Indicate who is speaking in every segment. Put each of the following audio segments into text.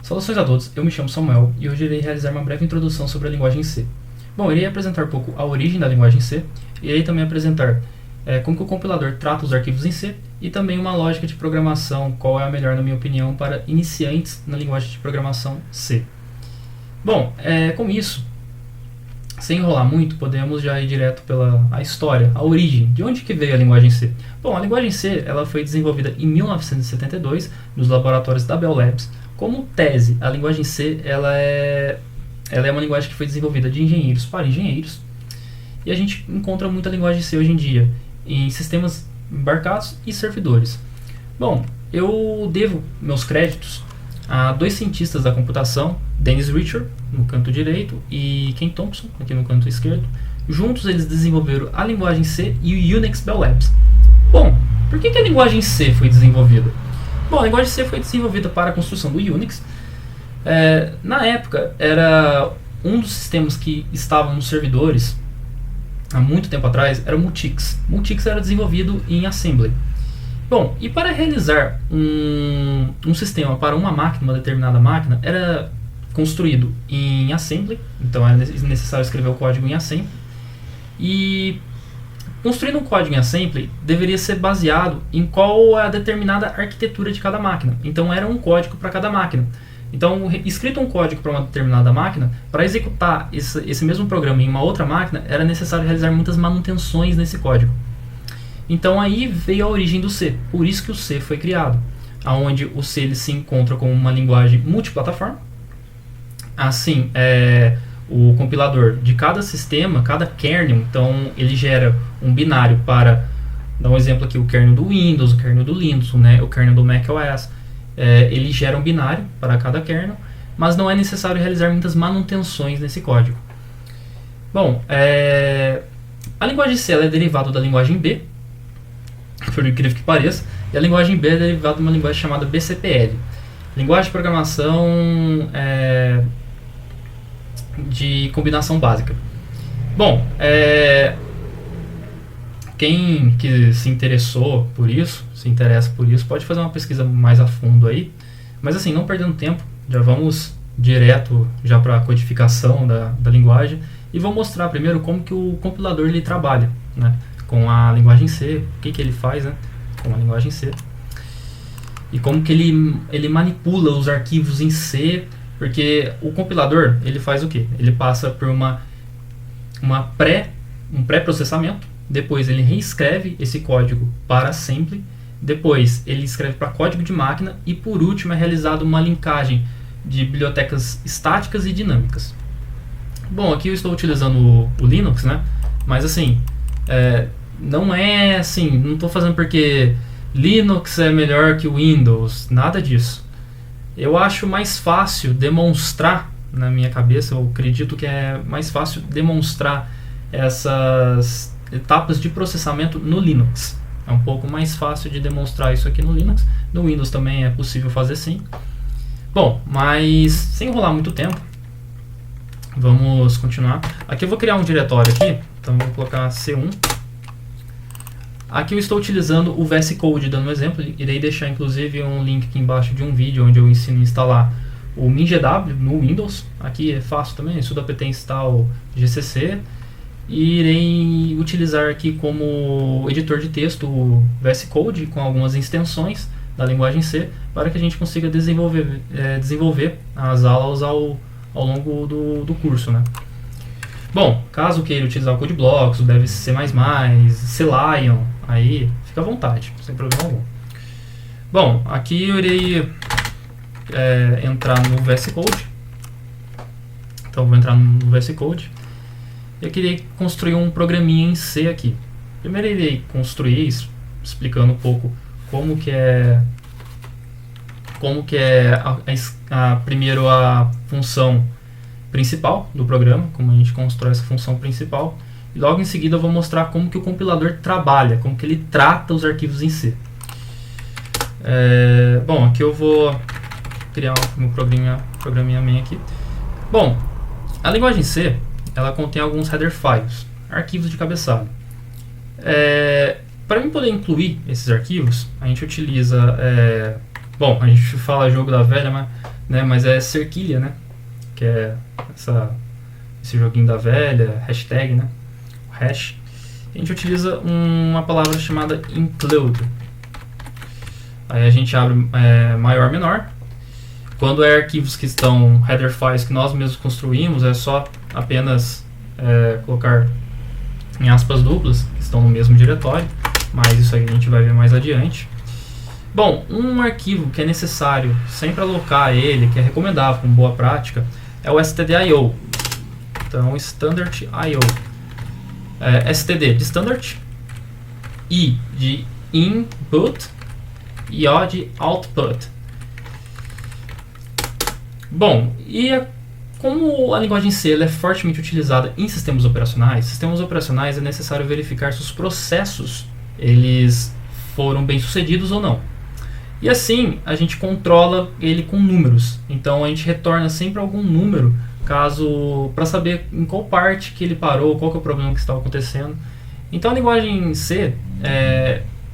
Speaker 1: Saudações a todos, eu me chamo Samuel e hoje irei realizar uma breve introdução sobre a linguagem C. Bom, irei apresentar um pouco a origem da linguagem C e irei também apresentar como que o compilador trata os arquivos em C e também uma lógica de programação, qual é a melhor na minha opinião para iniciantes na linguagem de programação C. Bom, com isso, sem enrolar muito, podemos já ir direto pela a história, a origem, de onde que veio a linguagem C. Bom, a linguagem C ela foi desenvolvida em 1972 nos laboratórios da Bell Labs. Como tese, a linguagem C ela é uma linguagem que foi desenvolvida de engenheiros para engenheiros e a gente encontra muita linguagem C hoje em dia em sistemas embarcados e servidores. Bom, eu devo meus créditos a dois cientistas da computação, Dennis Ritchie, no canto direito, e Ken Thompson, aqui no canto esquerdo. Juntos eles desenvolveram a linguagem C e o Unix Bell Labs. Bom, por que a linguagem C foi desenvolvida? Bom, a linguagem C foi desenvolvida para a construção do Unix. Na época, era um dos sistemas que estavam nos servidores, há muito tempo atrás, era o Multics. Multics era desenvolvido em Assembly. Bom, e para realizar um sistema para uma máquina, uma determinada máquina, era construído em Assembly, então era necessário escrever o código em Assembly. E construindo um código em Assembly deveria ser baseado em qual é a determinada arquitetura de cada máquina. Então era um código para cada máquina. Então, escrito um código para uma determinada máquina, para executar esse mesmo programa em uma outra máquina, era necessário realizar muitas manutenções nesse código. Então aí veio a origem do C, por isso que o C foi criado, onde o C ele se encontra como uma linguagem multiplataforma. Assim, o compilador de cada sistema, cada kernel, então ele gera um binário para, dar um exemplo aqui, o kernel do Windows, o kernel do Linux, né, o kernel do macOS, ele gera um binário para cada kernel, mas não é necessário realizar muitas manutenções nesse código. Bom, a linguagem C ela é derivada da linguagem B, por incrível que pareça, e a linguagem B é derivada de uma linguagem chamada BCPL, linguagem de programação de combinação básica. Bom, quem que se interessou por isso, se interessa por isso, pode fazer uma pesquisa mais a fundo aí, mas assim, não perdendo tempo, já vamos direto já para a codificação da linguagem e vou mostrar primeiro como que o compilador ele trabalha, né, com a linguagem C, o que ele faz, né, com a linguagem C, e como que ele manipula os arquivos em C, porque o compilador ele faz o quê? Ele passa por um pré-processamento, depois ele reescreve esse código para Assembly, depois ele escreve para código de máquina e por último é realizada uma linkagem de bibliotecas estáticas e dinâmicas. Bom, aqui eu estou utilizando o Linux, né? Mas assim, não é assim, não estou fazendo porque Linux é melhor que o Windows, nada disso. Eu acho mais fácil demonstrar, na minha cabeça, eu acredito que é mais fácil demonstrar essas etapas de processamento no Linux. É um pouco mais fácil de demonstrar isso aqui no Linux. No Windows também é possível fazer sim. Bom, mas sem enrolar muito tempo, vamos continuar. Aqui eu vou criar um diretório aqui, então vou colocar C1. Aqui eu estou utilizando o VS Code, dando um exemplo. Irei deixar inclusive um link aqui embaixo de um vídeo onde eu ensino a instalar o MinGW no Windows. Aqui é fácil também, sudo apt install GCC. E irei utilizar aqui como editor de texto o VS Code com algumas extensões da linguagem C para que a gente consiga desenvolver as aulas ao longo do curso, né? Bom, caso queira utilizar o CodeBlocks, o Dev C++, CLion, aí fica à vontade, sem problema algum. Bom, aqui eu irei entrar no VS Code. Então vou entrar no VS Code. Eu queria construir um programinha em C aqui. Primeiro eu irei construir isso, explicando um pouco como que é primeiro a função principal do programa, como a gente constrói essa função principal, e logo em seguida eu vou mostrar como que o compilador trabalha, como que ele trata os arquivos em C. Bom, aqui eu vou criar um programinha main aqui. Bom, a linguagem C ela contém alguns header files, arquivos de cabeçalho. Para mim poder incluir esses arquivos, a gente utiliza... bom, a gente fala jogo da velha, mas né? Mas é cerquilha, né? Que é esse joguinho da velha, hashtag, né? O hash. A gente utiliza uma palavra chamada include. Aí a gente abre maior, menor. Quando é arquivos que estão header files que nós mesmos construímos, é só apenas colocar em aspas duplas, que estão no mesmo diretório, mas isso aí a gente vai ver mais adiante. Bom, um arquivo que é necessário sempre alocar ele, que é recomendável como boa prática, é o stdio. Então, standard IO. STD de standard, I de input e O de output. Bom, como a linguagem C é fortemente utilizada em sistemas operacionais é necessário verificar se os processos eles foram bem sucedidos ou não. E assim a gente controla ele com números. Então a gente retorna sempre algum número para saber em qual parte que ele parou, qual que é o problema que está acontecendo. Então a linguagem C,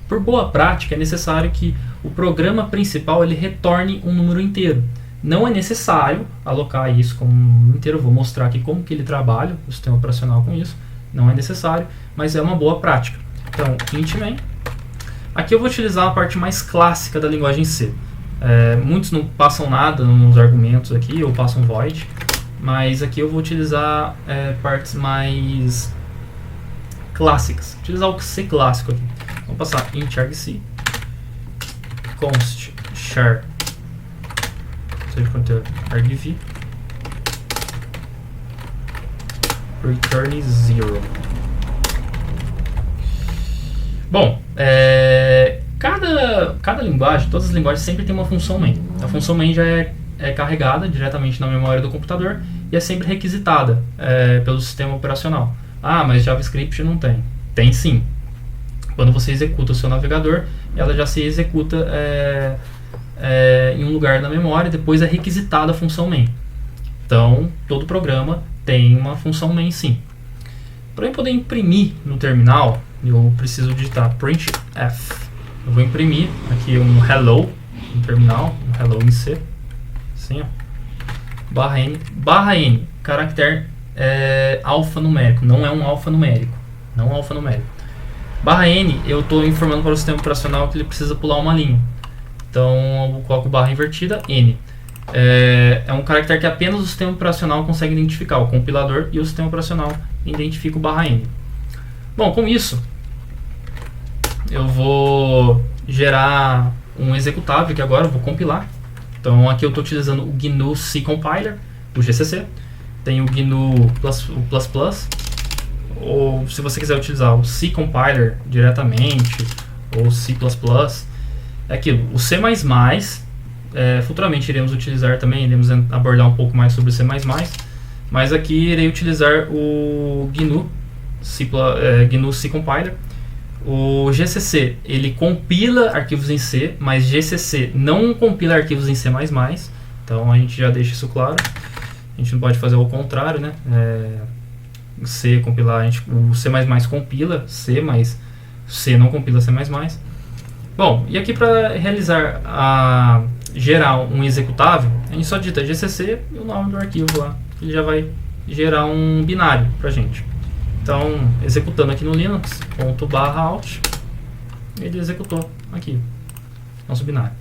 Speaker 1: por boa prática, é necessário que o programa principal ele retorne um número inteiro. Não é necessário alocar isso como um número inteiro. Eu vou mostrar aqui como que ele trabalha, o sistema operacional com isso. Não é necessário, mas é uma boa prática. Então, int main. Aqui eu vou utilizar a parte mais clássica da linguagem C. Muitos não passam nada nos argumentos aqui, ou passam void. Mas aqui eu vou utilizar partes mais clássicas. Vou utilizar o C clássico aqui. Vamos passar int argc const char seja conteúdo argv return 0. Bom, cada linguagem, todas as linguagens sempre tem uma função main. A função main já é carregada diretamente na memória do computador e é sempre requisitada pelo sistema operacional. Ah, mas JavaScript não tem. Tem sim. Quando você executa o seu navegador, ela já se executa em um lugar na memória e depois é requisitada a função main. Então, todo programa tem uma função main sim. Para eu poder imprimir no terminal, eu preciso digitar printf. Eu vou imprimir aqui um hello no terminal, um hello em C. Assim, ó. /n, caractere alfanumérico, não é um alfanumérico. /n, eu estou informando para o sistema operacional que ele precisa pular uma linha. Então eu coloco barra invertida, n. É um caractere que apenas o sistema operacional consegue identificar. O compilador e o sistema operacional identificam o /n. Bom, com isso, eu vou gerar um executável que agora eu vou compilar. Então aqui eu estou utilizando o GNU C Compiler, o GCC. Tem o GNU++, ou se você quiser utilizar o C Compiler diretamente, ou C++, é aquilo. O C++, futuramente iremos utilizar também, iremos abordar um pouco mais sobre o C++, mas aqui irei utilizar o GNU C Compiler. O GCC, ele compila arquivos em C, mas GCC não compila arquivos em C++, então a gente já deixa isso claro. A gente não pode fazer o contrário, né? C compilar, o C++ compila C, mas C não compila C++. Bom, e aqui para gerar um executável, a gente só digita GCC e o nome do arquivo lá. Ele já vai gerar um binário pra gente. Então, executando aqui no Linux, ./alt, ele executou aqui, nosso binário.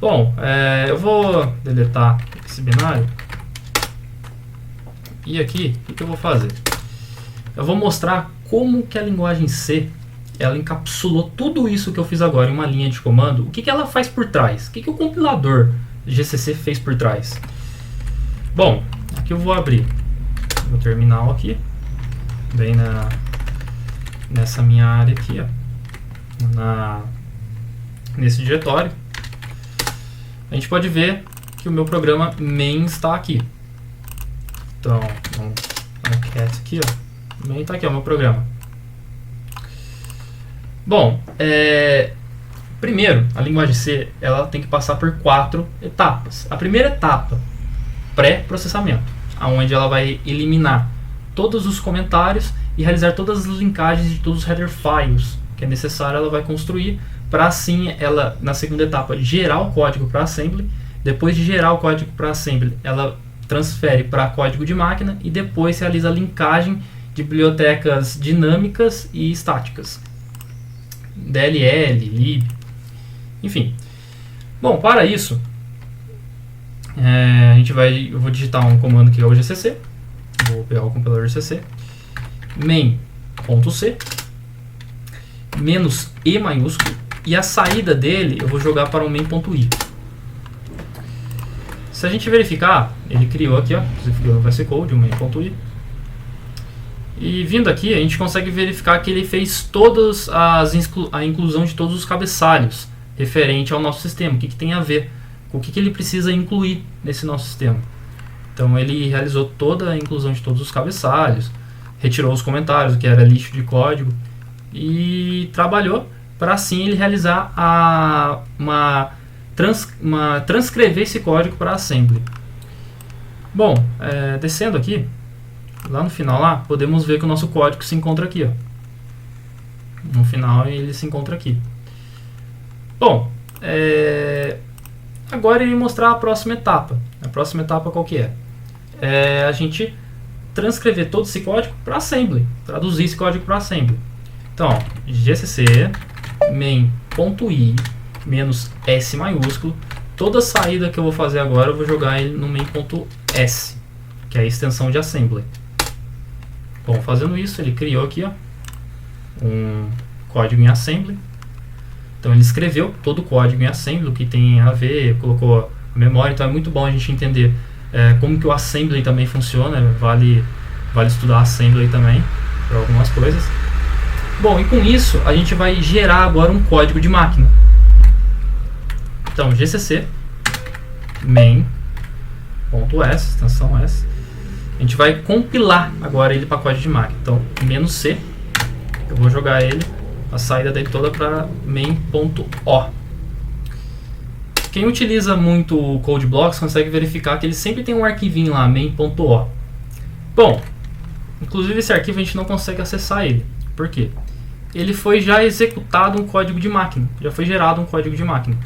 Speaker 1: Bom, eu vou deletar esse binário. E aqui, o que eu vou fazer? Eu vou mostrar como que a linguagem C, ela encapsulou tudo isso que eu fiz agora em uma linha de comando. O que ela faz por trás? O que o compilador GCC fez por trás? Bom, aqui eu vou abrir o terminal aqui, bem nessa minha área aqui, ó, nesse diretório. A gente pode ver que o meu programa main está aqui. Então, vamos cat aqui, ó. Main está aqui, ó, o meu programa. Bom, primeiro, a linguagem C, ela tem que passar por 4 etapas. A primeira etapa, pré-processamento, onde ela vai eliminar todos os comentários e realizar todas as linkagens de todos os header files que é necessário, ela vai construir para assim ela, na segunda etapa, gerar o código para assembly. depois de gerar o código para assembly, ela transfere para código de máquina e depois realiza a linkagem de bibliotecas dinâmicas e estáticas, DLL, lib, enfim. Bom, para isso, eu vou digitar um comando que é o gcc, vou pegar o compilador gcc, main.c, menos e maiúsculo, e a saída dele eu vou jogar para o main.i. Se a gente verificar, ele criou aqui, ó, vai ser code, o main.i. E vindo aqui, a gente consegue verificar que ele fez todas a inclusão de todos os cabeçalhos referente ao nosso sistema, o que tem a ver, o que ele precisa incluir nesse nosso sistema. Então ele realizou toda a inclusão de todos os cabeçalhos, retirou os comentários, o que era lixo de código, e trabalhou para assim ele realizar transcrever esse código para assembly. Bom, descendo aqui, lá no final, lá, podemos ver que o nosso código se encontra aqui. Ó. No final ele se encontra aqui. Bom, agora ele mostrar a próxima etapa. A próxima etapa qual que é? É a gente transcrever todo esse código para assembly, traduzir esse código para assembly. Então, ó, gcc main.i menos S maiúsculo, toda saída que eu vou fazer agora eu vou jogar ele no main.s, que é a extensão de assembly. Bom, fazendo isso, ele criou aqui, ó, um código em assembly. Então ele escreveu todo o código em assembly, o que tem a ver, colocou a memória. Então é muito bom a gente entender como que o assembly também funciona. Vale estudar assembly também para algumas coisas. Bom, e com isso a gente vai gerar agora um código de máquina. Então gcc main.s, extensão S, a gente vai compilar agora ele para código de máquina. Então -c, eu vou jogar ele, a saída dele toda para main.o. Quem utiliza muito o CodeBlocks consegue verificar que ele sempre tem um arquivinho lá, main.o. Bom, inclusive esse arquivo a gente não consegue acessar ele. Por quê? Ele foi já executado um código de máquina, já foi gerado um código de máquina.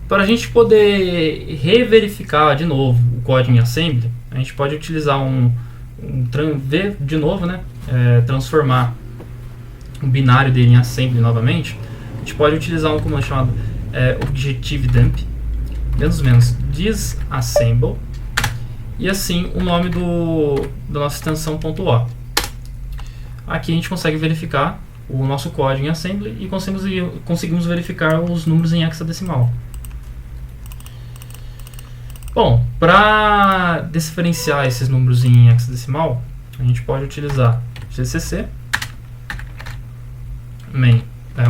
Speaker 1: Para a gente poder reverificar de novo o código em assembly, a gente pode utilizar ver de novo, né? Transformar o binário dele em assembly novamente. A gente pode utilizar um comando chamado objective dump menos disassemble, e assim o nome da nossa extensão .o. Aqui a gente consegue verificar o nosso código em assembly e conseguimos verificar os números em hexadecimal. Bom, para diferenciar esses números em hexadecimal, a gente pode utilizar gcc main,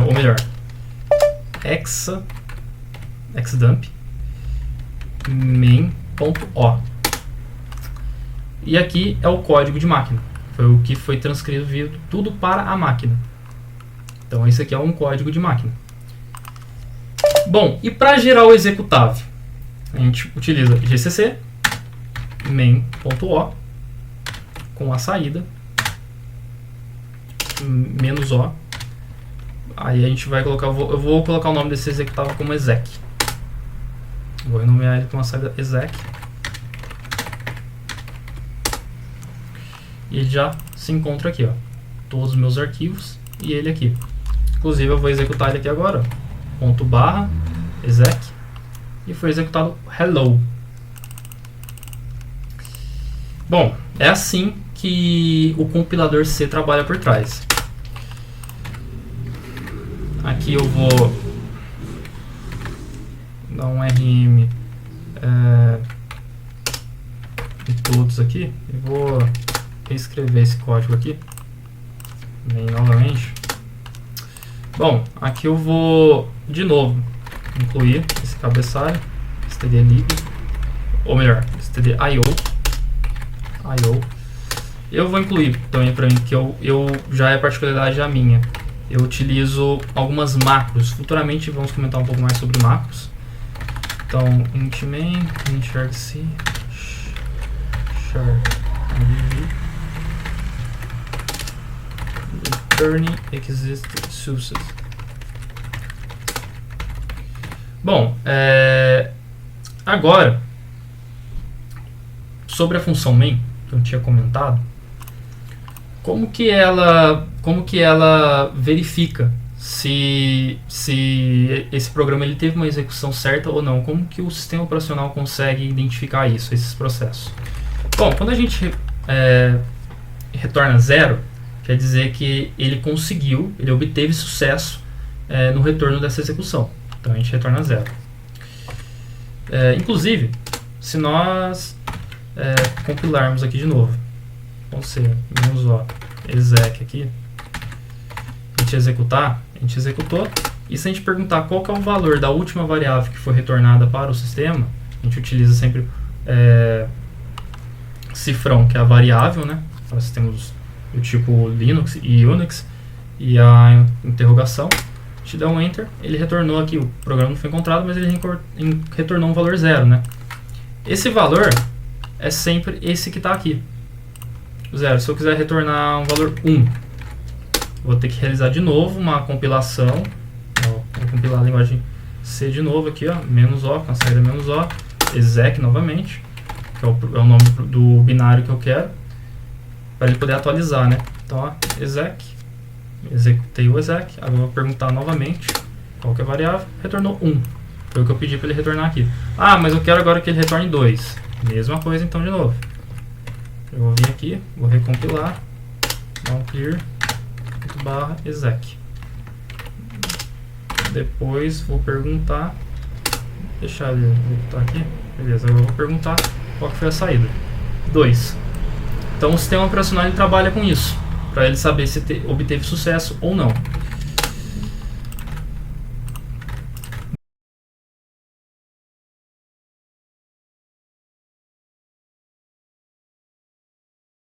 Speaker 1: ou melhor, hexdump main.o. E aqui é o código de máquina, foi o que foi transcrito tudo para a máquina. Então esse aqui é um código de máquina. Bom, e para gerar o executável, a gente utiliza gcc main.o com a saída -o. Aí a gente vai colocar, eu vou colocar o nome desse executável como exec. Vou renomear ele com a saída exec. E ele já se encontra aqui, ó, todos os meus arquivos e ele aqui. Inclusive eu vou executar ele aqui agora, ó, .exec, e foi executado hello. Bom, é assim que o compilador C trabalha por trás. Aqui eu vou dar um RM de todos aqui e vou reescrever esse código aqui novamente. Bom, aqui eu vou de novo incluir esse cabeçalho stdlib, ou melhor, stdio. Eu vou incluir também para mim, que eu já é particularidade a minha. Eu utilizo algumas macros. Futuramente vamos comentar um pouco mais sobre macros. Então, int main, int argc, char return exist subset. Bom, Agora, sobre a função main, que eu tinha comentado, como que ela verifica se esse programa ele teve uma execução certa ou não? Como que o sistema operacional consegue identificar isso, esses processos? Bom, quando a gente retorna 0, quer dizer que ele obteve sucesso no retorno dessa execução. Então a gente retorna 0. Inclusive, se nós compilarmos aqui de novo, -c, -o, exec aqui, a gente executar, a gente executou, e se a gente perguntar qual que é o valor da última variável que foi retornada para o sistema, a gente utiliza sempre cifrão, que é a variável, né? Nós temos o tipo Linux e Unix, e a interrogação, a gente dá um Enter, ele retornou aqui, o programa não foi encontrado, mas ele retornou um valor 0, né? Esse valor é sempre esse que está aqui, 0. Se eu quiser retornar um valor 1, vou ter que realizar de novo uma compilação. Vou compilar a linguagem C de novo aqui, ó, -o, com a saída -o, exec novamente, que é o nome do binário que eu quero, para ele poder atualizar, né? Então, ó, exec, executei o exec, agora eu vou perguntar novamente qual que é a variável, retornou 1. Foi o que eu pedi para ele retornar aqui. Ah, mas eu quero agora que ele retorne 2. Mesma coisa então de novo. Eu vou vir aqui, vou recompilar, dar um clear, /exec. Depois vou perguntar, deixar ele executar aqui, beleza, eu vou perguntar qual que foi a saída. 2. Então o sistema operacional ele trabalha com isso, para ele saber se obteve sucesso ou não.